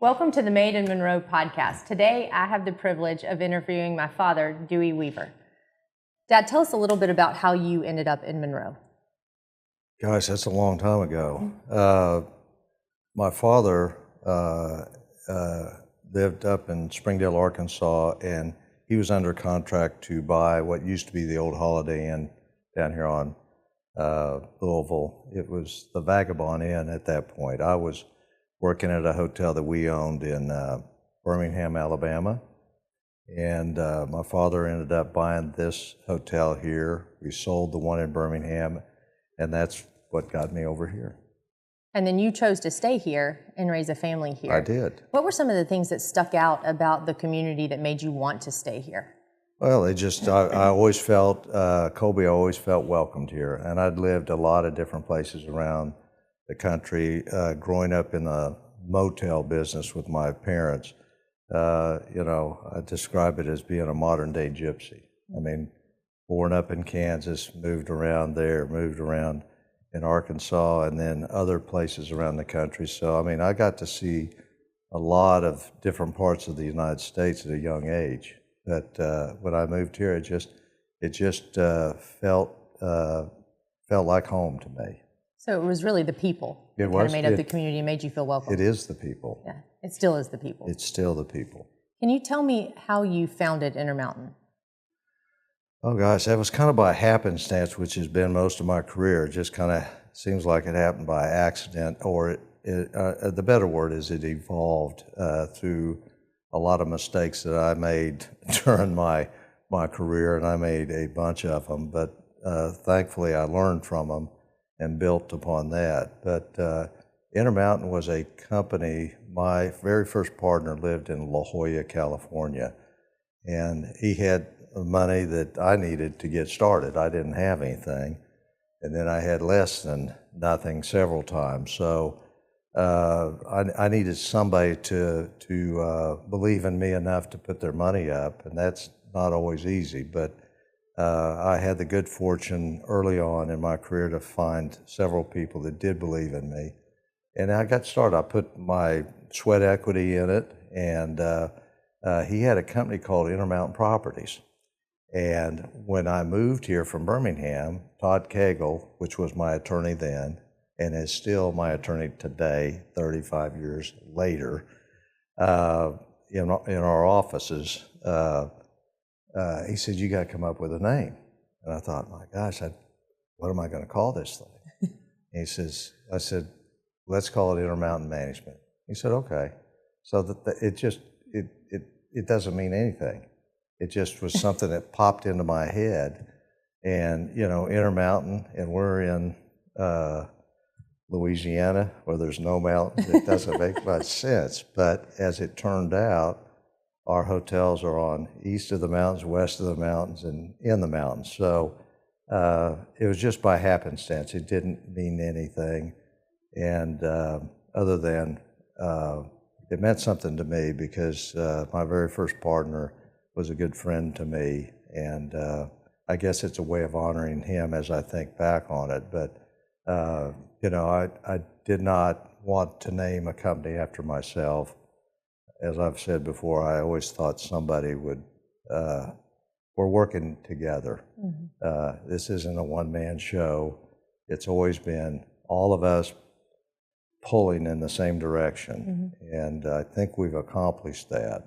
Welcome to the Made in Monroe podcast. Today, I have the privilege of interviewing my father, Dewey Weaver. Dad, tell us a little bit about how you ended up in Monroe. Gosh, that's a long time ago. My father lived up in Springdale, Arkansas, and he was under contract to buy what used to be the old Holiday Inn down here on Louisville. It was the Vagabond Inn at that point. I was working at a hotel that we owned in Birmingham, Alabama, and my father ended up buying this hotel here. We sold the one in Birmingham, and that's what got me over here. And then you chose to stay here and raise a family here. I did. What were some of the things that stuck out about the community that made you want to stay here? Well, I always felt, Colby, I always felt welcomed here. And I'd lived a lot of different places around the country, growing up in the motel business with my parents. I describe it as being a modern day gypsy. I mean, born up in Kansas, moved around there, moved around in Arkansas, and then other places around the country. So, I mean, I got to see a lot of different parts of the United States at a young age. But when I moved here, it just felt like home to me. So it was really the people that kind of made up the community and made you feel welcome. It is the people. Yeah, it still is the people. It's still the people. Can you tell me how you founded InterMountain? Oh gosh, that was kind of by happenstance, which has been most of my career. It just kind of seems like it happened by accident, or the better word is it evolved through a lot of mistakes that I made during my career, and I made a bunch of them, but thankfully I learned from them and built upon that. But InterMountain was a company. My very first partner lived in La Jolla, California, and he had money that I needed to get started. I didn't have anything, and then I had less than nothing several times. So I needed somebody to believe in me enough to put their money up, and that's not always easy. But I had the good fortune early on in my career to find several people that did believe in me, and I got started. I put my sweat equity in it, and he had a company called InterMountain Properties. And when I moved here from Birmingham, Todd Cagle, which was my attorney then, and is still my attorney today, 35 years later, in our offices, he said, "You got to come up with a name." And I thought, my gosh, what am I going to call this thing? And I said, "Let's call it InterMountain Management." He said, "Okay." So it doesn't mean anything. It just was something that popped into my head. And, Intermountain, and we're in Louisiana, where there's no mountains. It doesn't make much sense. But as it turned out, our hotels are on east of the mountains, west of the mountains, and in the mountains. So it was just by happenstance. It didn't mean anything. And other than it meant something to me because my very first partner was a good friend to me. And I guess it's a way of honoring him as I think back on it. But, I did not want to name a company after myself. As I've said before, I always thought somebody would, we're working together. Mm-hmm. This isn't a one-man show. It's always been all of us pulling in the same direction. Mm-hmm. And I think we've accomplished that.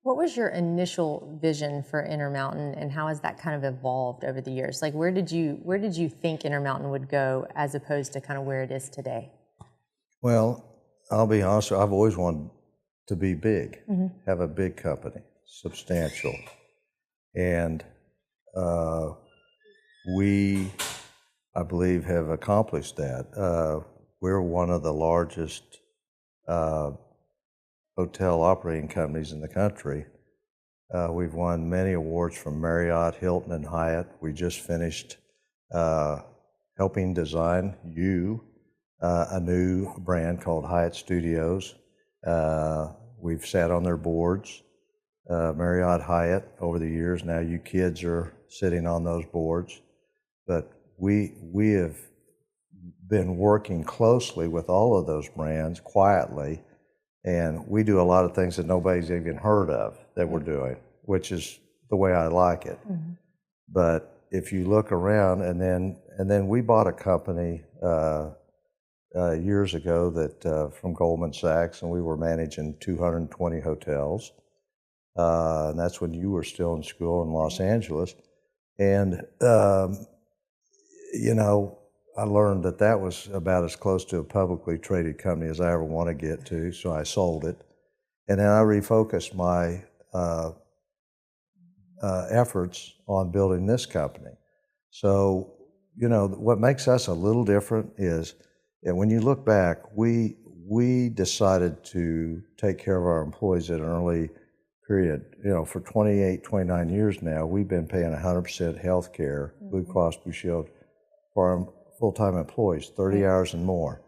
What was your initial vision for InterMountain, and how has that kind of evolved over the years? Like, where did you think InterMountain would go as opposed to kind of where it is today? Well, I'll be honest, I've always wanted to be big, mm-hmm. have a big company, substantial. And we, I believe, have accomplished that. We're one of the largest hotel operating companies in the country. We've won many awards from Marriott, Hilton, and Hyatt. We just finished helping design a new brand called Hyatt Studios. We've sat on their boards, Marriott, Hyatt, over the years. Now you kids are sitting on those boards. But we have been working closely with all of those brands quietly And we do a lot of things that nobody's even heard of that we're doing, which is the way I like it. But if you look around, and then we bought a company years ago that from Goldman Sachs, and we were managing 220 hotels. And that's when you were still in school in Los Angeles. And, you know, I learned that that was about as close to a publicly traded company as I ever want to get to, so I sold it. And then I refocused my efforts on building this company. So, you know, what makes us a little different is, and when you look back, we decided to take care of our employees at an early period. You know, for 28, 29 years now, we've been paying 100% health care, Blue Cross Blue Shield, for our full-time employees, 30 hours and more.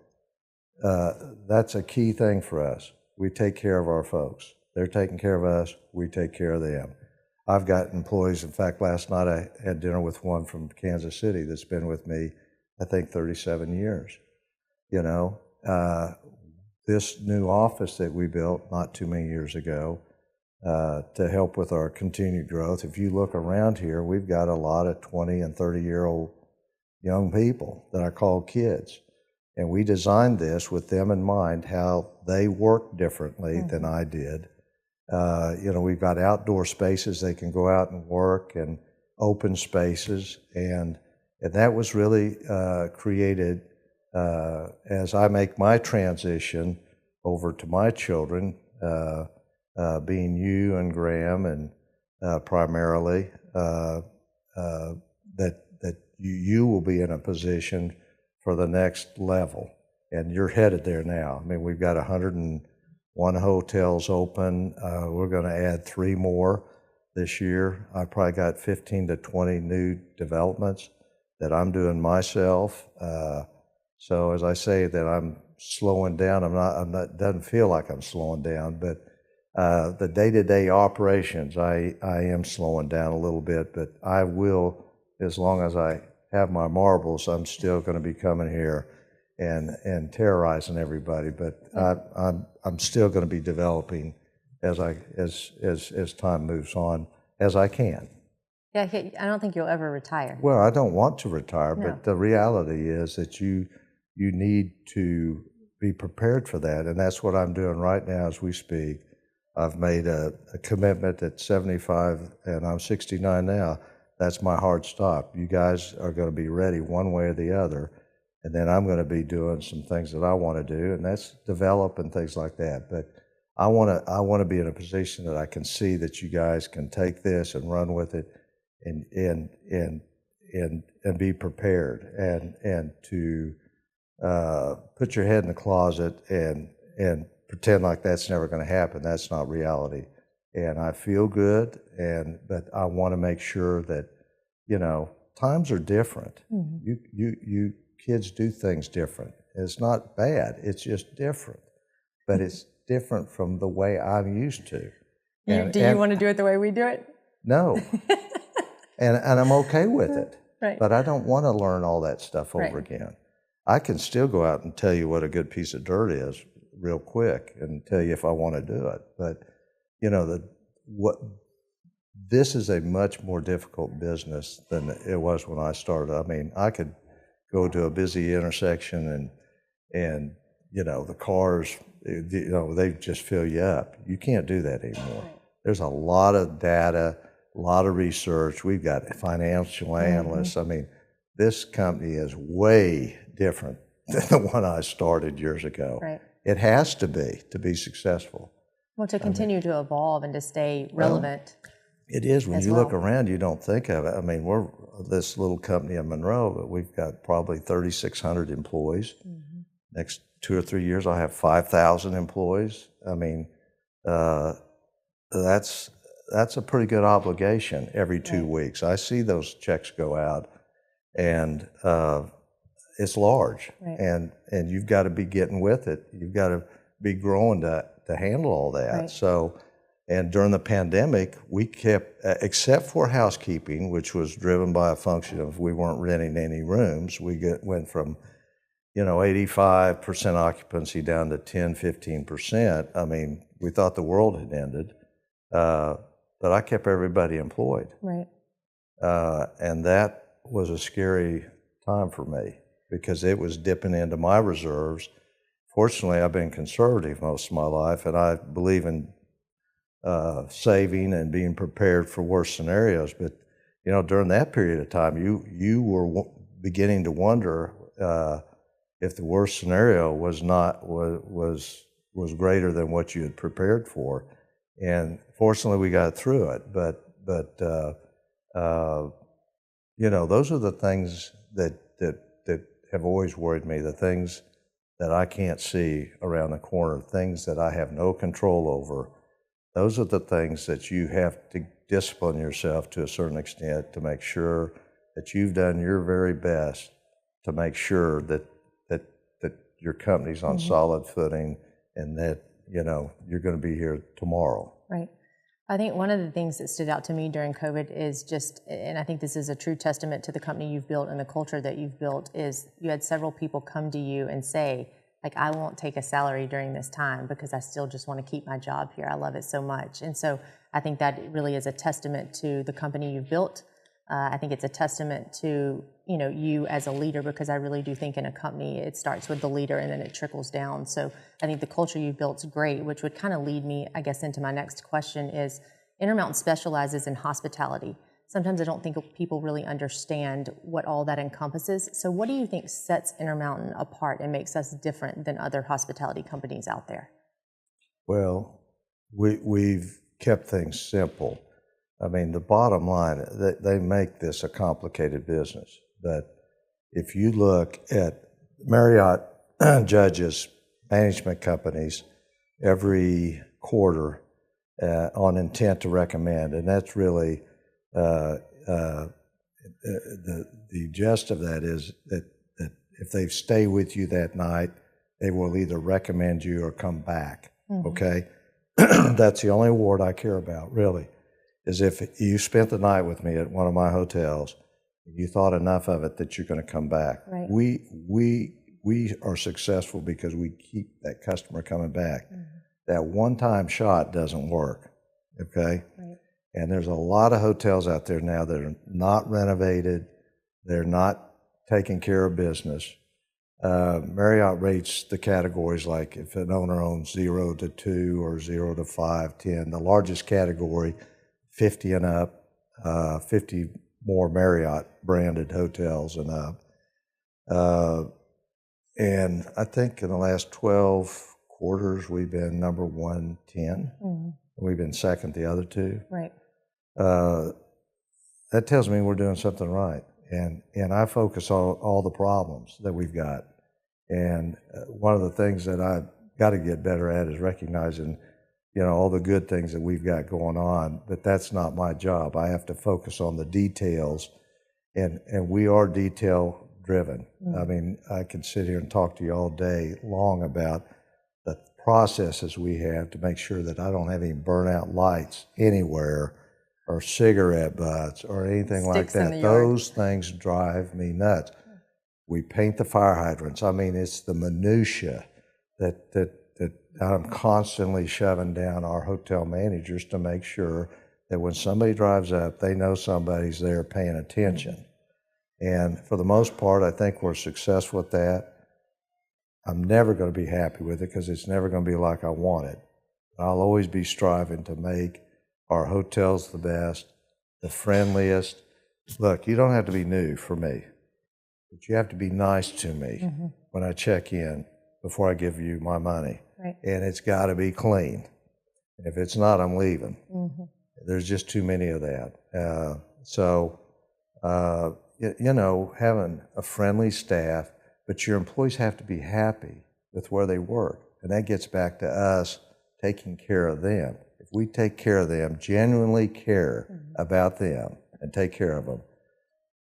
That's a key thing for us. We take care of our folks. They're taking care of us, we take care of them. I've got employees, in fact, last night I had dinner with one from Kansas City that's been with me, I think, 37 years. You know, this new office that we built not too many years ago to help with our continued growth. If you look around here, we've got a lot of 20 and 30-year-old young people that I call kids. And we designed this with them in mind, how they work differently than I did. You know, we've got outdoor spaces they can go out and work, and open spaces. And that was really created as I make my transition over to my children, being you and Graham, and primarily that you will be in a position for the next level, and you're headed there now. I mean, we've got 101 hotels open. We're going to add 3 more this year. I probably got 15 to 20 new developments that I'm doing myself. So as I say that I'm slowing down, I'm not. Doesn't feel like I'm slowing down, but the day-to-day operations, I am slowing down a little bit, but I will, as long as I have my marbles, I'm still going to be coming here and terrorizing everybody. But I'm still going to be developing as time moves on, as I can. Yeah, I don't think you'll ever retire. Well, I don't want to retire, No. but the reality is that you need to be prepared for that, and that's what I'm doing right now as we speak. I've made a commitment at 75, and I'm 69 now. That's my hard stop. You guys are going to be ready one way or the other, and then I'm going to be doing some things that I want to do, and that's develop and things like that. But I want to be in a position that I can see that you guys can take this and run with it, and be prepared, and to put your head in the closet and pretend like that's never going to happen. That's not reality. And I feel good, but I want to make sure that, you know, times are different. You kids do things different. It's not bad. It's just different, but it's different from the way I'm used to. Do you want to do it the way we do it? No, and I'm okay with it. Right. But I don't want to learn all that stuff over again. I can still go out and tell you what a good piece of dirt is real quick and tell you if I want to do it. But you know, this is a much more difficult business than it was when I started. I mean, I could go to a busy intersection and you know, the cars, you know, they just fill you up. You can't do that anymore. There's a lot of data, a lot of research. We've got financial analysts. I mean, this company is way different than the one I started years ago. Right. It has to be successful. Well, to continue to evolve and to stay relevant. Well, it is. When you look around, you don't think of it. I mean, we're this little company in Monroe, but we've got probably 3,600 employees. Next 2 or 3 years, I'll have 5,000 employees. I mean, that's a pretty good obligation every 2 weeks. I see those checks go out, and it's large, and you've got to be getting with it. You've got to be growing to handle all that. So, and during the pandemic, we kept, except for housekeeping, which was driven by a function of we weren't renting any rooms. We went from 85% occupancy down to 10, 15%, I mean, we thought the world had ended. But I kept everybody employed. Right. And that was a scary time for me because it was dipping into my reserves. Fortunately, I've been conservative most of my life, and I believe in saving and being prepared for worse scenarios. But during that period of time, you were beginning to wonder if the worst scenario was greater than what you had prepared for. And fortunately, we got through it. But those are the things that have always worried me. The things that I can't see around the corner, things that I have no control over. Those are the things that you have to discipline yourself to a certain extent to make sure that you've done your very best to make sure that your company's on solid footing and that you're going to be here tomorrow. Right. I think one of the things that stood out to me during COVID is just, and I think this is a true testament to the company you've built and the culture that you've built, is you had several people come to you and say, like, I won't take a salary during this time because I still just want to keep my job here. I love it so much. And so I think that really is a testament to the company you've built. I think it's a testament to, you as a leader, because I really do think in a company, it starts with the leader and then it trickles down. So I think the culture you've built is great, which would kind of lead me, I guess, into my next question is, InterMountain specializes in hospitality. Sometimes I don't think people really understand what all that encompasses. So what do you think sets InterMountain apart and makes us different than other hospitality companies out there? Well, we've kept things simple. I mean, the bottom line, they make this a complicated business. But if you look at Marriott judges management companies every quarter on intent to recommend, and that's really the gist of that is that if they stay with you that night, they will either recommend you or come back. Okay, that's the only award I care about, really. Is if you spent the night with me at one of my hotels, you thought enough of it that you're going to come back. Right. We are successful because we keep that customer coming back. That one-time shot doesn't work, okay? Right. And there's a lot of hotels out there now that are not renovated. They're not taking care of business. Marriott rates the categories like if an owner owns 0 to 2 or 0 to 5, 10. The largest category, 50 and up, 50 more Marriott branded hotels and up. And I think in the last 12 quarters, we've been number 110. We've been second the other two. Right. That tells me we're doing something right. And I focus on all the problems that we've got. And one of the things that I've got to get better at is recognizing all the good things that we've got going on, but that's not my job. I have to focus on the details, and we are detail driven. I mean, I can sit here and talk to you all day long about the processes we have to make sure that I don't have any burnout lights anywhere or cigarette butts or anything like that. Those things drive me nuts. We paint the fire hydrants. I mean, it's the minutia that I'm constantly shoving down our hotel managers to make sure that when somebody drives up, they know somebody's there paying attention. And for the most part, I think we're successful at that. I'm never going to be happy with it because it's never going to be like I want it. I'll always be striving to make our hotels the best, the friendliest. Look, you don't have to be new for me, but you have to be nice to me when I check in before I give you my money. Right. And it's got to be clean. If it's not, I'm leaving. There's just too many of that. Having a friendly staff, but your employees have to be happy with where they work. And that gets back to us taking care of them. If we take care of them, genuinely care about them and take care of them,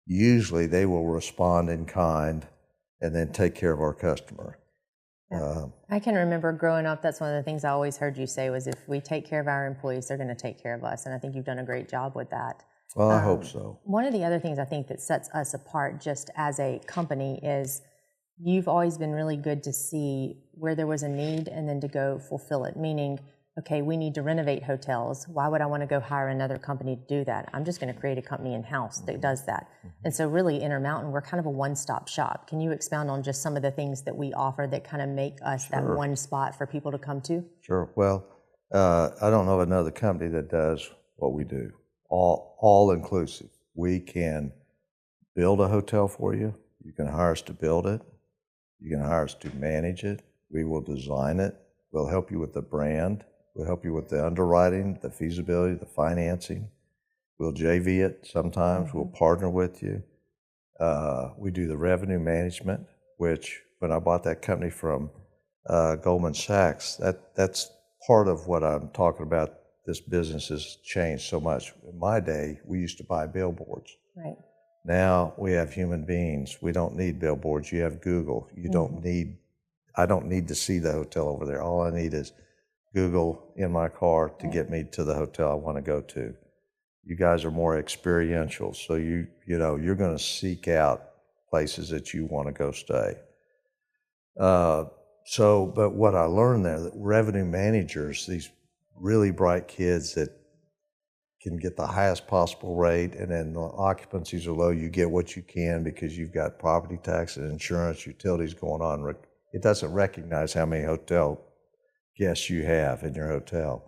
usually they will respond in kind and then take care of our customer. Yeah. I can remember growing up, that's one of the things I always heard you say was if we take care of our employees, they're going to take care of us. And I think you've done a great job with that. Well, I hope so. One of the other things I think that sets us apart just as a company is you've always been really good to see where there was a need and then to go fulfill it, meaning, okay, we need to renovate hotels. Why would I want to go hire another company to do that? I'm just going to create a company in-house that does that. And so really, Intermountain, we're kind of a one-stop shop. Can you expound on just some of the things that we offer that kind of make us that one spot for people to come to? Sure. Well, I don't know of another company that does what we do, all inclusive. We can build a hotel for you. You can hire us to build it. You can hire us to manage it. We will design it. We'll help you with the brand. We'll help you with the underwriting, the feasibility, the financing. We'll JV it sometimes. We'll partner with you. We do the revenue management, which when I bought that company from Goldman Sachs, that's part of what I'm talking about. This business has changed so much. In my day, we used to buy billboards. Right. Now we have human beings. We don't need billboards. You have Google. I don't need to see the hotel over there. All I need is Google in my car to get me to the hotel I want to go to. You guys are more experiential, so you're going to seek out places that you want to go stay. But what I learned there, that revenue managers, these really bright kids that can get the highest possible rate, and then the occupancies are low, you get what you can because you've got property tax and insurance, utilities going on. It doesn't recognize how many hotel guests you have in your hotel.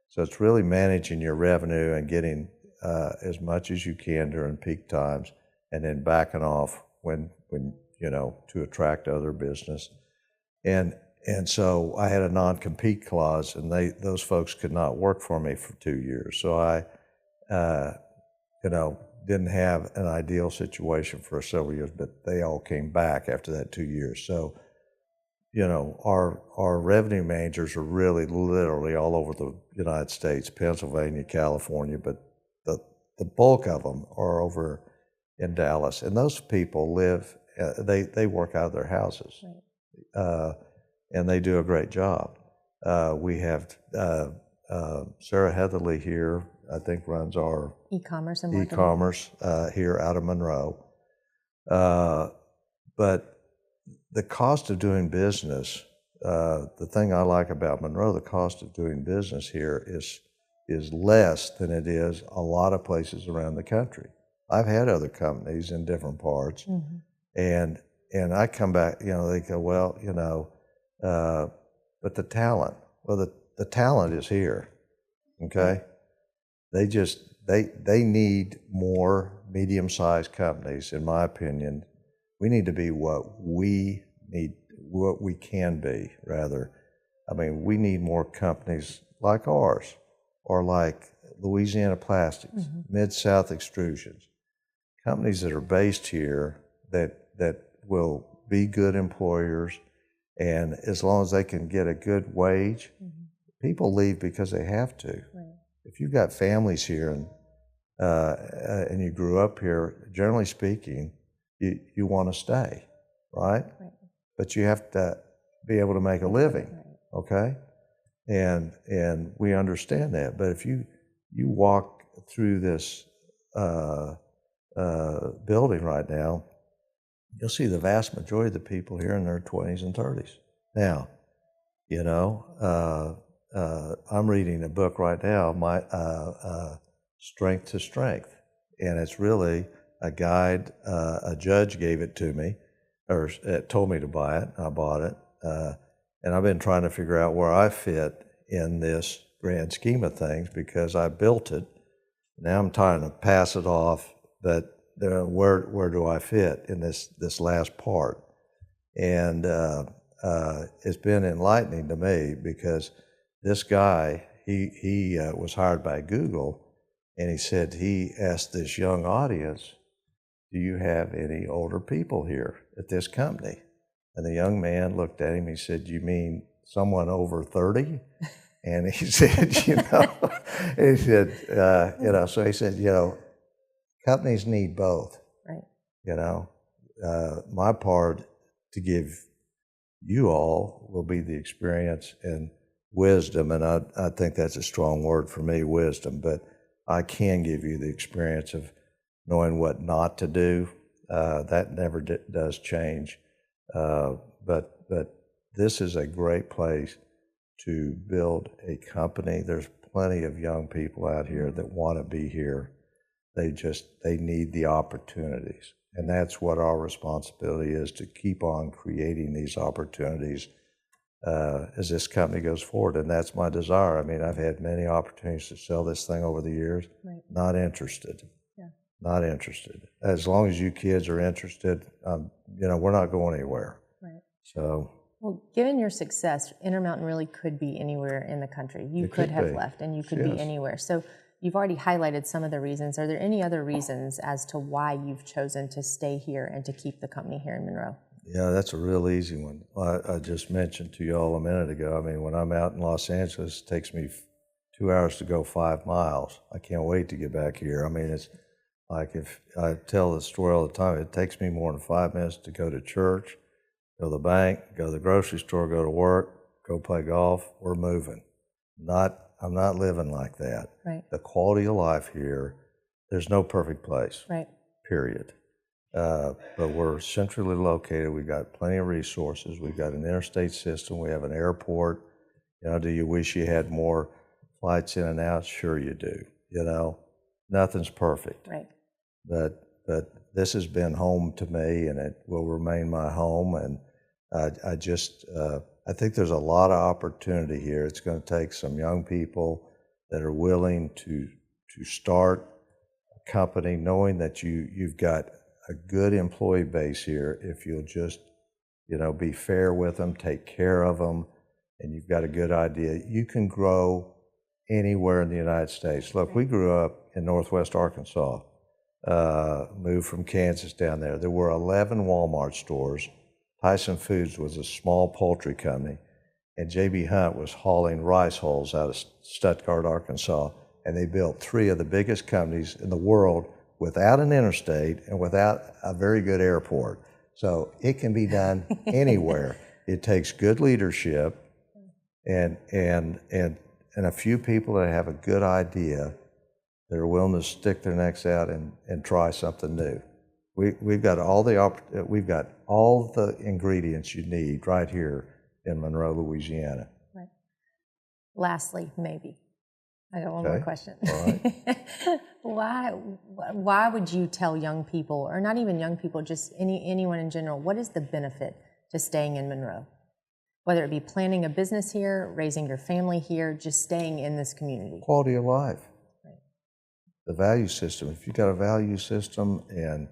So it's really managing your revenue and getting as much as you can during peak times, and then backing off when to attract other business. And so I had a non-compete clause, and those folks could not work for me for 2 years. So I didn't have an ideal situation for several years, but they all came back after that 2 years. So, our revenue managers are really literally all over the United States, Pennsylvania, California, but the bulk of them are over in Dallas. And those people live, they work out of their houses, and they do a great job. We have Sarah Heatherly here, I think runs our e-commerce and marketing. E-commerce here out of Monroe. But the cost of doing business, the thing I like about Monroe, the cost of doing business here is less than it is a lot of places around the country. I've had other companies in different parts, and I come back, they go, well, but the talent, the talent is here, okay? They need more medium-sized companies, in my opinion. We need to be what we can be, rather. I mean, we need more companies like ours, or like Louisiana Plastics, Mid-South Extrusions, companies that are based here that will be good employers, and as long as they can get a good wage, people leave because they have to. Right. If you've got families here and you grew up here, generally speaking, you want to stay, right? But you have to be able to make a living, okay? And we understand that. But if you walk through this building right now, you'll see the vast majority of the people here in their 20s and 30s. Now, I'm reading a book right now, my Strength to Strength, and it's really a guide. A judge gave it to me, or told me to buy it. I bought it, and I've been trying to figure out where I fit in this grand scheme of things, because I built it. Now I'm trying to pass it off, but where do I fit in this last part? And it's been enlightening to me, because this guy, he was hired by Google, and he said he asked this young audience, do you have any older people here at this company? And the young man looked at him, he said, you mean someone over 30? And he said, so he said, companies need both. Right. My part to give you all will be the experience and wisdom, and I think that's a strong word for me, wisdom, but I can give you the experience of knowing what not to do. That never does change. But this is a great place to build a company. There's plenty of young people out here that want to be here. They need the opportunities. And that's what our responsibility is, to keep on creating these opportunities as this company goes forward. And that's my desire. I mean, I've had many opportunities to sell this thing over the years. Right. Not interested. Yeah. Not interested. As long as you kids are interested, we're not going anywhere. Right. So. Well, given your success, Intermountain really could be anywhere in the country. You could have left and you could be anywhere. So you've already highlighted some of the reasons. Are there any other reasons as to why you've chosen to stay here and to keep the company here in Monroe? Yeah, that's a real easy one. I just mentioned to you all a minute ago. I mean, when I'm out in Los Angeles, it takes me 2 hours to go 5 miles. I can't wait to get back here. I mean, it's like, if I tell the story all the time, it takes me more than 5 minutes to go to church, go to the bank, go to the grocery store, go to work, go play golf. We're moving. I'm not living like that. Right. The quality of life here, there's no perfect place. Right. Period. But we're centrally located. We've got plenty of resources. We've got an interstate system. We have an airport. Do you wish you had more flights in and out? Sure you do. Nothing's perfect. Right. But this has been home to me, and it will remain my home. And I think there's a lot of opportunity here. It's going to take some young people that are willing to start a company, knowing that you've got a good employee base here. If you'll just, be fair with them, take care of them, and you've got a good idea, you can grow anywhere in the United States. Look, we grew up in Northwest Arkansas, moved from Kansas down there. There were 11 Walmart stores. Tyson Foods was a small poultry company, and J.B. Hunt was hauling rice hulls out of Stuttgart, Arkansas, and they built 3 of the biggest companies in the world without an interstate and without a very good airport. So it can be done anywhere. It takes good leadership and a few people that have a good idea that are willing to stick their necks out and try something new. We've got all the ingredients you need right here in Monroe, Louisiana. Right. Lastly, maybe I got one more question. All right. Why would you tell young people, or not even young people, just anyone in general, what is the benefit to staying in Monroe? Whether it be planning a business here, raising your family here, just staying in this community. Quality of life. Right. The value system. If you've got a value system and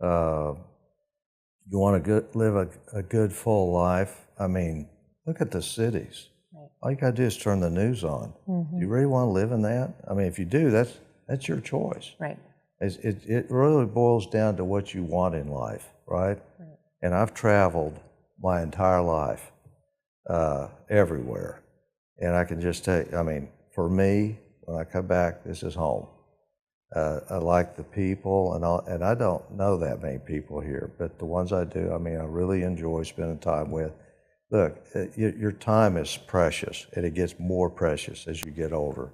you want to live a good, full life, I mean, look at the cities. Right. All you got to do is turn the news on. Mm-hmm. Do you really want to live in that? I mean, if you do, that's your choice. Right. It really boils down to what you want in life, right? And I've traveled my entire life, everywhere. And I can just tell you, I mean, for me, when I come back, this is home. I like the people, and I don't know that many people here, but the ones I do, I mean, I really enjoy spending time with. Look, your time is precious, and it gets more precious as you get older.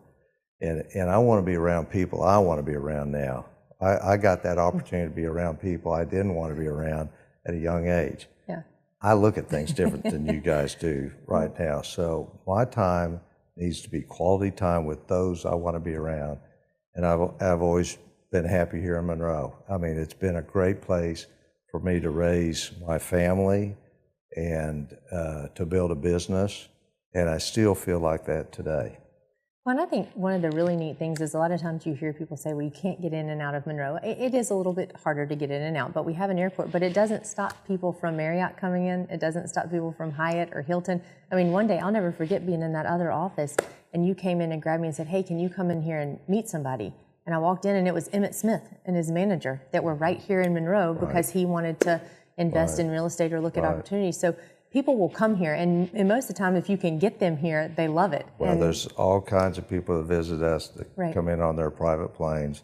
And I want to be around people I want to be around now. I got that opportunity to be around people I didn't want to be around at a young age. Yeah. I look at things different than you guys do right now. So my time needs to be quality time with those I want to be around. And I've always been happy here in Monroe. I mean, it's been a great place for me to raise my family and to build a business. And I still feel like that today. Well, and I think one of the really neat things is a lot of times you hear people say, well, you can't get in and out of Monroe. It is a little bit harder to get in and out, but we have an airport, but it doesn't stop people from Marriott coming in. It doesn't stop people from Hyatt or Hilton. I mean, one day, I'll never forget being in that other office, and you came in and grabbed me and said, hey, can you come in here and meet somebody? And I walked in, and it was Emmett Smith and his manager that were right here in Monroe because he wanted to invest in real estate or look at opportunities. So people will come here, and most of the time, if you can get them here, they love it. Well, there's all kinds of people that visit us that come in on their private planes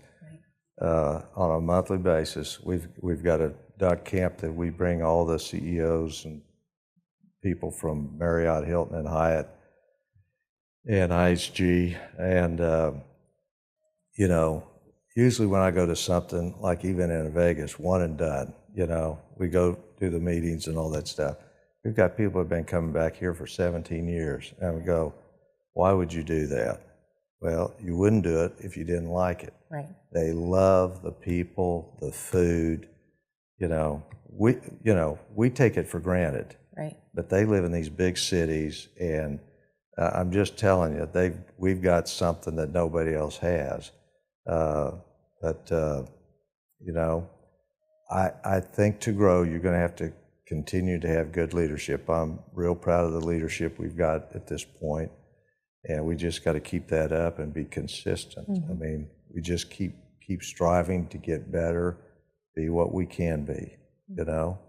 on a monthly basis. We've got a duck camp that we bring all the CEOs and people from Marriott, Hilton, and Hyatt, and IHG, and usually when I go to something, like even in Vegas, one and done, you know, we go do the meetings and all that stuff. We've got people who have been coming back here for 17 years, and we go, why would you do that? Well, you wouldn't do it if you didn't like it. Right. They love the people, the food, you know, we take it for granted. Right. But they live in these big cities, and I'm just telling you, we've got something that nobody else has. You know, I think to grow, you're going to have to continue to have good leadership. I'm real proud of the leadership we've got at this point, and we just got to keep that up and be consistent. I mean, we just keep striving to get better, be what we can be, you know?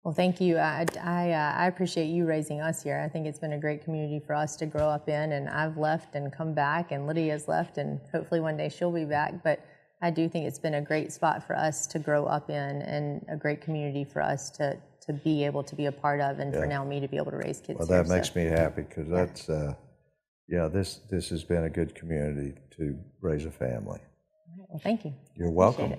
Well, thank you. I appreciate you raising us here. I think it's been a great community for us to grow up in, and I've left and come back, and Lydia's left, and hopefully one day she'll be back. But I do think it's been a great spot for us to grow up in, and a great community for us to be able to be a part of, and for now me to be able to raise kids. Well, that makes me happy, because that's, this has been a good community to raise a family. Well, thank you. You're welcome.